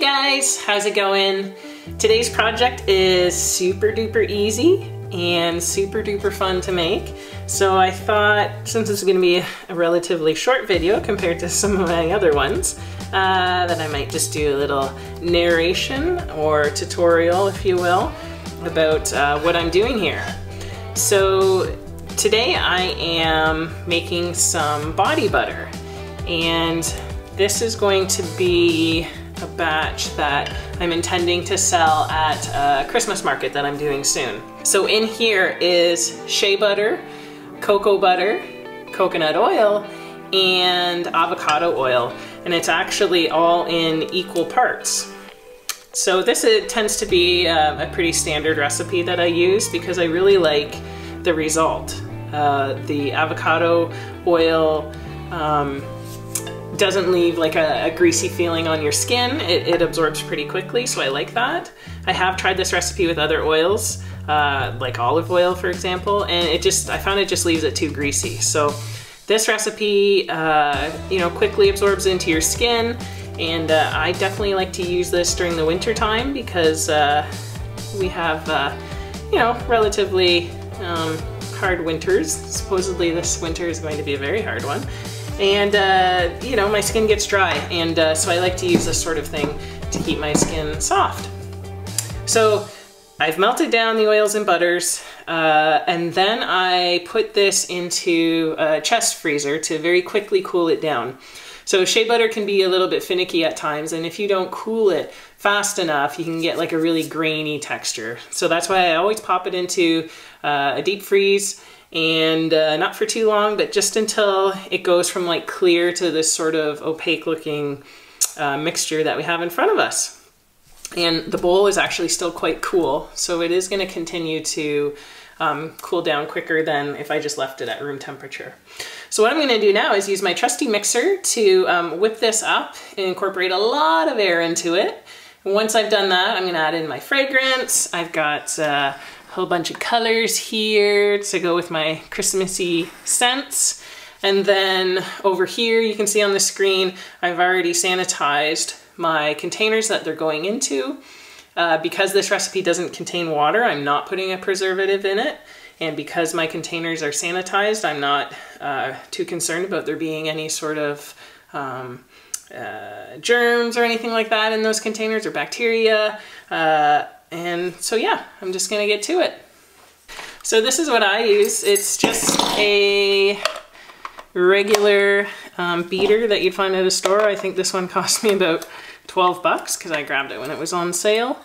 guys, how's it going? Today's project is super duper easy and super duper fun to make. So I thought, since this is going to be a relatively short video compared to some of my other ones, that I might just do a little narration or tutorial, if you will, about what I'm doing here. So today I am making some body butter, and this is going to be a batch that I'm intending to sell at a Christmas market that I'm doing soon. So in here is shea butter, cocoa butter, coconut oil, and avocado oil, and it's actually all in equal parts. So this tends to be a pretty standard recipe that I use because I really like the result. The avocado oil doesn't leave like a greasy feeling on your skin. It absorbs pretty quickly, so I like that. I have tried this recipe with other oils, like olive oil, for example, and I found it just leaves it too greasy. So this recipe, quickly absorbs into your skin, and I definitely like to use this during the winter time because we have, relatively hard winters. Supposedly this winter is going to be a very hard one. And, my skin gets dry, and so I like to use this sort of thing to keep my skin soft. So I've melted down the oils and butters, and then I put this into a chest freezer to very quickly cool it down. So shea butter can be a little bit finicky at times, and if you don't cool it fast enough, you can get like a really grainy texture. So that's why I always pop it into a deep freeze, and not for too long, but just until it goes from like clear to this sort of opaque looking mixture that we have in front of us. And the bowl is actually still quite cool, so it is going to continue to cool down quicker than if I just left it at room temperature. So what I'm going to do now is use my trusty mixer to whip this up and incorporate a lot of air into it. And once I've done that, I'm going to add in my fragrance. I've got a whole bunch of colors here to go with my Christmassy scents. And then over here, you can see on the screen, I've already sanitized my containers that they're going into. Because this recipe doesn't contain water, I'm not putting a preservative in it. And because my containers are sanitized, I'm not too concerned about there being any sort of germs or anything like that in those containers, or bacteria. And so yeah, I'm just gonna get to it. So this is what I use. It's just a regular beater that you'd find at a store. I think this one cost me about 12 bucks because I grabbed it when it was on sale.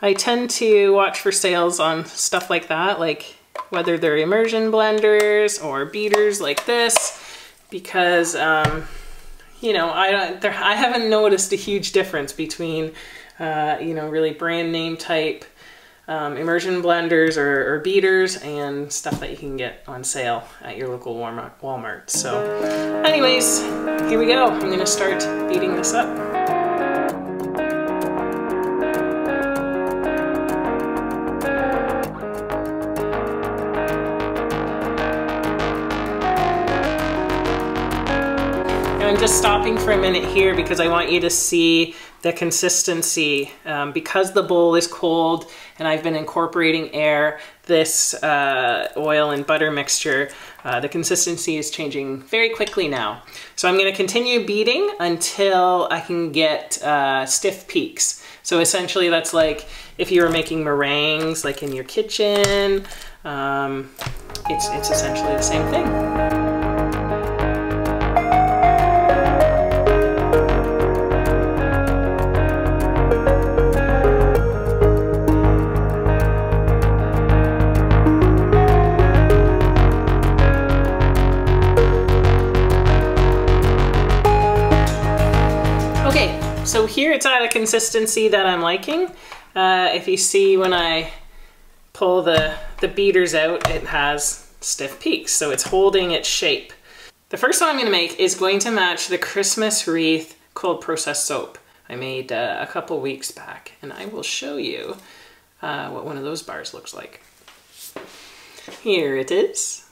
I tend to watch for sales on stuff like that, like whether they're immersion blenders or beaters like this, because I haven't noticed a huge difference between really brand name type immersion blenders or beaters and stuff that you can get on sale at your local Walmart. So anyways, here we go. I'm gonna start beating this up. I'm just stopping for a minute here because I want you to see the consistency. Because the bowl is cold and I've been incorporating air, this oil and butter mixture, the consistency is changing very quickly now. So I'm going to continue beating until I can get stiff peaks. So essentially that's like if you were making meringues like in your kitchen, it's essentially the same thing. So here it's at a consistency that I'm liking. If you see when I pull the beaters out, it has stiff peaks, so it's holding its shape. The first one I'm going to make is going to match the Christmas Wreath cold processed soap I made a couple weeks back, and I will show you what one of those bars looks like. Here it is.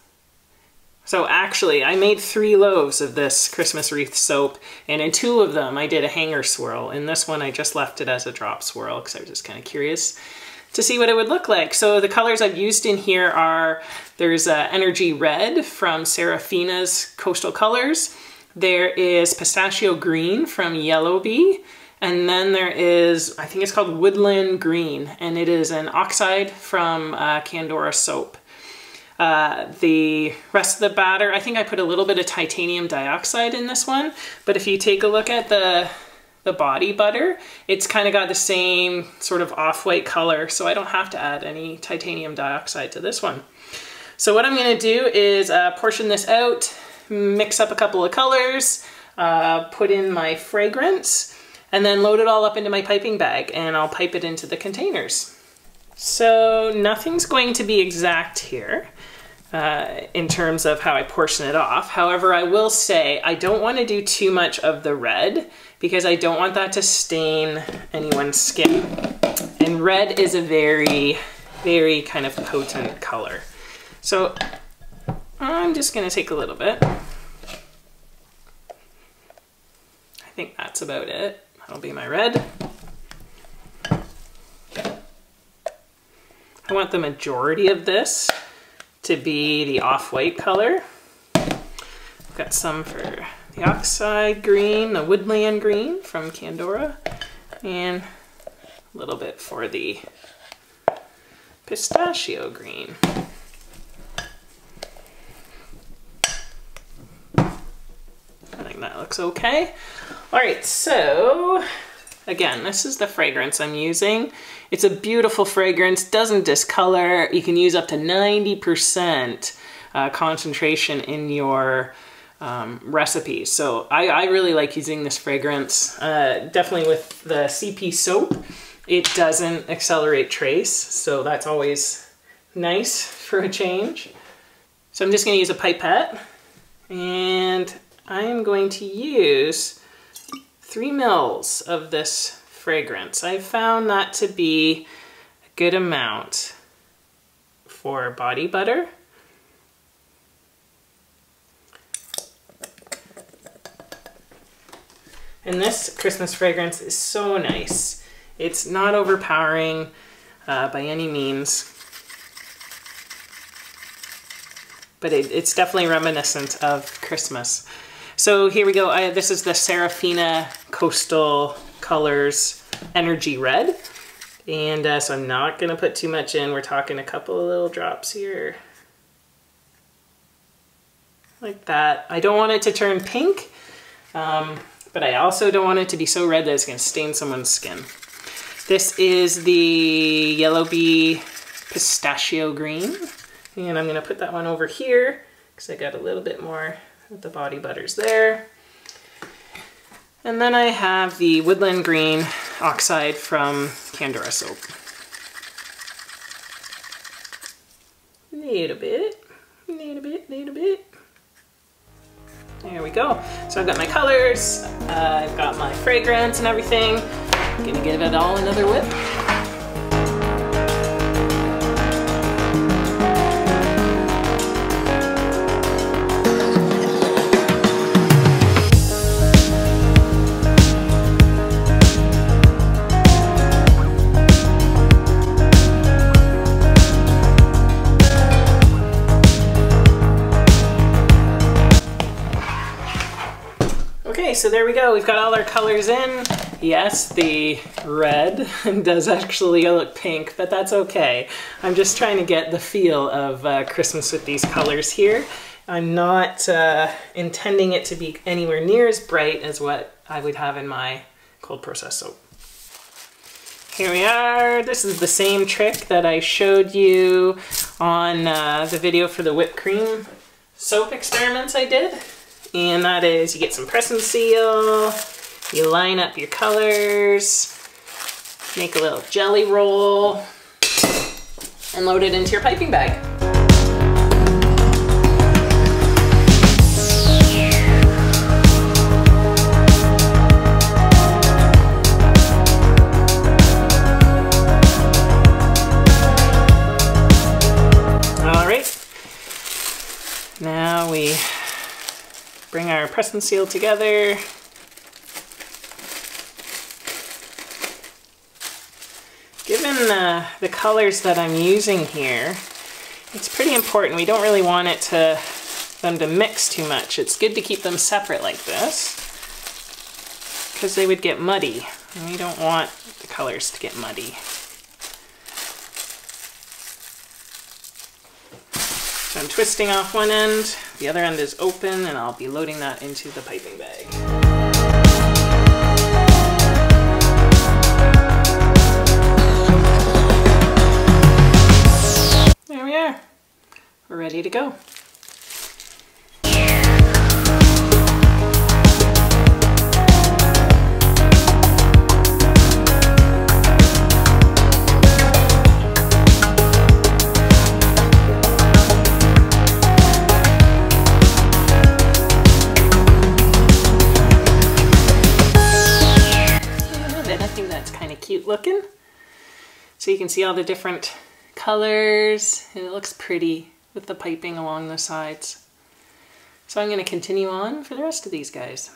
So actually, I made 3 loaves of this Christmas wreath soap, and in 2 of them I did a hanger swirl. In this one I just left it as a drop swirl because I was just kind of curious to see what it would look like. So the colors I've used in here are, there's Energy Red from Serafina's Coastal Colors. There is Pistachio Green from Yellow Bee. And then there is, I think it's called Woodland Green, and it is an oxide from Candora soap. The rest of the batter, I think I put a little bit of titanium dioxide in this one, but if you take a look at the body butter, it's kind of got the same sort of off-white color, so I don't have to add any titanium dioxide to this one. So what I'm going to do is portion this out, mix up a couple of colors, put in my fragrance, and then load it all up into my piping bag, and I'll pipe it into the containers. So nothing's going to be exact here in terms of how I portion it off. However, I will say I don't want to do too much of the red because I don't want that to stain anyone's skin. And red is a very, very kind of potent color. So I'm just going to take a little bit. I think that's about it. That'll be my red. I want the majority of this to be the off-white color. I've got some for the oxide green, the woodland green from Candora, and a little bit for the pistachio green. I think that looks okay. All right, so again, this is the fragrance I'm using. It's a beautiful fragrance, doesn't discolor. You can use up to 90% concentration in your recipes. So I really like using this fragrance. Definitely with the CP soap, it doesn't accelerate trace, so that's always nice for a change. So I'm just going to use a pipette, and I am going to use 3 mils of this fragrance. I found that to be a good amount for body butter. And this Christmas fragrance is so nice. It's not overpowering by any means, but it's definitely reminiscent of Christmas. So here we go. This is the Serafina Coastal Colors Energy Red. And so I'm not going to put too much in. We're talking a couple of little drops here. Like that. I don't want it to turn pink, but I also don't want it to be so red that it's going to stain someone's skin. This is the Yellow Bee Pistachio Green. And I'm going to put that one over here because I got a little bit more of the body butters there. And then I have the Woodland Green Oxide from Candora soap. Little bit, little bit, little bit. There we go. So I've got my colors, I've got my fragrance and everything. I'm gonna give it all another whip. Okay, so there we go. We've got all our colors in. Yes, the red does actually look pink, but that's okay. I'm just trying to get the feel of Christmas with these colors here. I'm not intending it to be anywhere near as bright as what I would have in my cold process soap. Here we are. This is the same trick that I showed you on the video for the whipped cream soap experiments I did. And that is, you get some press and seal, you line up your colors, make a little jelly roll, and load it into your piping bag. Now we bring our press and seal together. Given the colors that I'm using here, it's pretty important. We don't really want them to mix too much. It's good to keep them separate like this because they would get muddy. And we don't want the colors to get muddy. So I'm twisting off one end, the other end is open, and I'll be loading that into the piping bag. There we are. We're ready to go. Cute looking. So you can see all the different colors and it looks pretty with the piping along the sides. So I'm going to continue on for the rest of these guys.